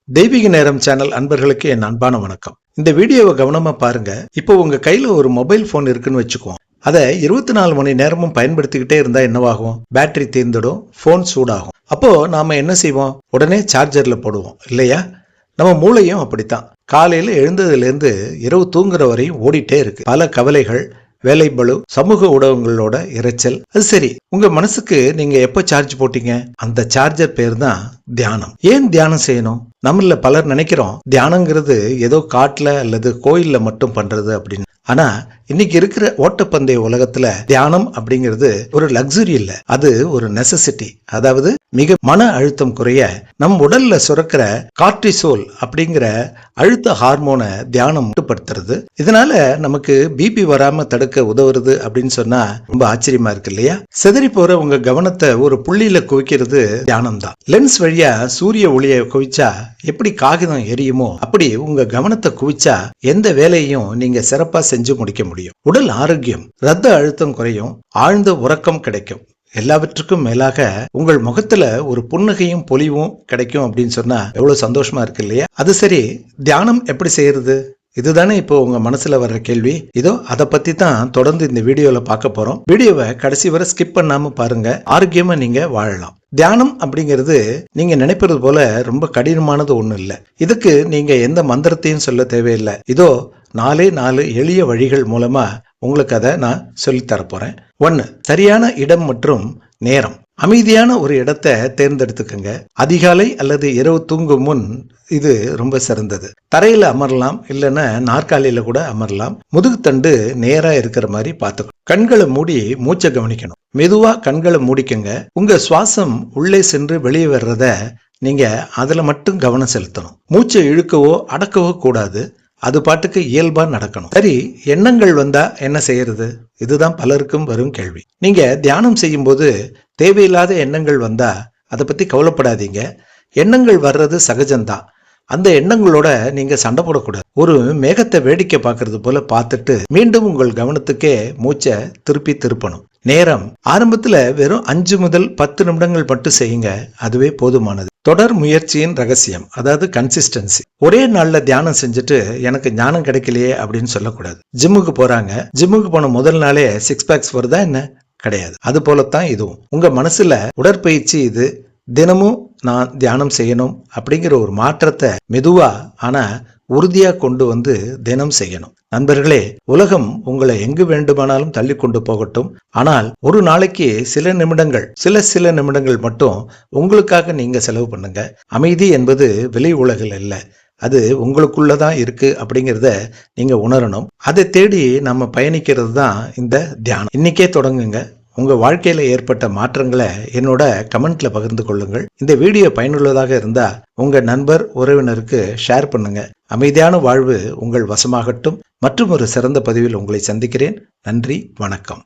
தெய்வீக நேரம் சேனல் அன்பர்களுக்கு என் அன்பான வணக்கம். இந்த வீடியோவை கவனமா பாருங்க. இப்போ உங்க கையில ஒரு மொபைல் போன் இருக்குன்னு வச்சுக்குவோம். அதை 24 மணி நேரமும் பயன்படுத்திக்கிட்டே இருந்தா என்னவாகும்? பேட்டரி தீர்ந்துடும், போன் சூடாகும். அப்போ நாம என்ன செய்வோம்? உடனே சார்ஜர்ல போடுவோம் இல்லையா? நம்ம மூளையும் அப்படித்தான். காலையில எழுந்ததுல இருந்து இரவு தூங்குற வரையும் ஓடிட்டே இருக்கு. பல கவலைகள், வேலை பளு, சமூக ஊடகங்களோட இரைச்சல். அது சரி, உங்க மனசுக்கு நீங்க எப்ப சார்ஜ் போட்டீங்க? அந்த சார்ஜர் பேர் தான் தியானம். ஏன் தியானம் செய்யணும்? நம்மள பலர் நினைக்கிறோம் தியானங்கிறது ஏதோ காட்டுல அல்லது கோயில்ல மட்டும் பண்றது அப்படின்னு. ஆனா இன்னைக்கு இருக்கிற ஓட்டப்பந்தய உலகத்துல தியானம் அப்படிங்கிறது ஒரு லக்ஸுரி இல்ல, அது ஒரு நெசசிட்டி. அதாவது மிக மன அழுத்தம் குறைய நம் உடல்ல சுரக்கிற கார்டிசோல் அப்படிங்கிற அழுத்த ஹார்மோனை தியானம் மட்டுப்படுத்துறது. இதனால நமக்கு பிபி வராம தடுக்க உதவுறது அப்படின்னு சொன்னா ரொம்ப ஆச்சரியமா இருக்கு இல்லையா? சிதறி போற உங்க கவனத்தை ஒரு புள்ளியில குவிக்கிறது தியானம் தான். லென்ஸ் வழியா சூரிய ஒளியை குவிச்சா எப்படி காகிதம் எரியுமோ அப்படி உங்க கவனத்தை குவிச்சா எந்த வேலையும் நீங்க சிறப்பா செஞ்சு முடிக்க முடியும். உடல் ஆரோக்கியம், ரத்த அழுத்தம் குறையும், ஆழ்ந்த உறக்கம் கிடைக்கும். எல்லாவற்றுக்கும் மேலாக உங்கள் முகத்துல ஒரு புன்னகையும் பொலிவும் கிடைக்கும் அப்படின்னு சொன்னா எவ்வளவு சந்தோஷமா இருக்கு இல்லையா? அது சரி, தியானம் எப்படி செய்யறது? இதுதானே இப்போ உங்க மனசுல வர்ற கேள்வி. இதோ அதை பத்தி தான் தொடர்ந்து இந்த வீடியோல பார்க்க போறோம். வீடியோவை கடைசி வரை ஸ்கிப் பண்ணாம பாருங்க. ஆரோக்கியமா நீங்க வாழலாம். தியானம் அப்படிங்கிறது நீங்க நினைப்பது போல ரொம்ப கடினமானது ஒண்ணு இல்ல. இதுக்கு நீங்க எந்த மந்திரத்தையும் சொல்ல தேவையில்லை. இதோ 4 எளிய வழிகள் மூலமா உங்களுக்கு அதை நான் சொல்லித்தர போறேன். 1. சரியான இடம் மற்றும் நேரம். அமைதியான ஒரு இடத்தை தேர்ந்தெடுத்துக்கங்க. அதிகாலை அல்லது இரவு தூங்கும் முன் இது ரொம்ப சிறந்தது. தரையில அமரலாம், இல்லைன்னா நாற்காலியில கூட அமரலாம். முதுகுத்தண்டு நேரா இருக்கிற மாதிரி பார்த்துக்கணும். கண்களை மூடி மூச்சை கவனிக்கணும். மெதுவா கண்களை மூடிக்கங்க. உங்க சுவாசம் உள்ளே சென்று வெளியே வர்றத நீங்க அதுல மட்டும் கவனம் செலுத்தணும். மூச்சை இழுக்கவோ அடக்கவோ கூடாது. அது பாட்டுக்கு இயல்பா நடக்கணும். சரி, எண்ணங்கள் வந்தா என்ன செய்யறது? இதுதான் பலருக்கும் வரும் கேள்வி. நீங்க தியானம் செய்யும் போது தேவையில்லாத எண்ணங்கள் வந்தா அதை பத்தி கவலைப்படாதீங்க. எண்ணங்கள் வர்றது சகஜம்தான். அந்த எண்ணங்களோட நீங்க சண்டை போடக்கூடாது. ஒரு மேகத்தை வேடிக்கை பார்க்கறது போல பார்த்துட்டு மீண்டும் உங்கள் கவனத்துக்கே மூச்சை திருப்பணும். நேரம் ஆரம்பத்துல வெறும் 5 முதல் 10 நிமிடங்கள் மட்டும் செய்யுங்க. அதுவே போதுமானது. தொடர் முயற்சியின் ரகசியம், அதாவது கன்சிஸ்டன்சி. ஒரே நாள்ல தியானம் செஞ்சுட்டு எனக்கு ஞானம் கிடைக்கலையே அப்படின்னு சொல்லக்கூடாது. ஜிம்முக்கு போறாங்க, ஜிம்முக்கு போன முதல் நாளே 6 பேக்ஸ் வருதா என்ன? கிடையாது. அது போலத்தான் இதுவும். உங்க மனசுல உடற்பயிற்சி இது, தினமும் நான் தியானம் செய்யணும் அப்படிங்கிற ஒரு மாற்றத்தை மெதுவா ஆனா உறுதியா கொண்டு வந்து தினம் செய்யணும். நண்பர்களே, உலகம் உங்களை எங்கு வேண்டுமானாலும் தள்ளி கொண்டு போகட்டும். ஆனால் ஒரு நாளைக்கு சில நிமிடங்கள் மட்டும் உங்களுக்காக நீங்க செலவு பண்ணுங்க. அமைதி என்பது வெளி உலகில் அல்ல, அது உங்களுக்குள்ளதான் இருக்கு அப்படிங்கிறத நீங்க உணரணும். அதை தேடி நம்ம பயணிக்கிறது தான் இந்த தியானம். இன்னைக்கே தொடங்குங்க. உங்க வாழ்க்கையில ஏற்பட்ட மாற்றங்களை என்னோட கமெண்ட்ல பகிர்ந்து கொள்ளுங்கள். இந்த வீடியோ பயனுள்ளதாக இருந்தா உங்க நண்பர் உறவினருக்கு ஷேர் பண்ணுங்க. அமைதியான வாழ்வு உங்கள் வசமாகட்டும். மற்றும் ஒரு சிறந்த பதிவில் உங்களை சந்திக்கிறேன். நன்றி, வணக்கம்.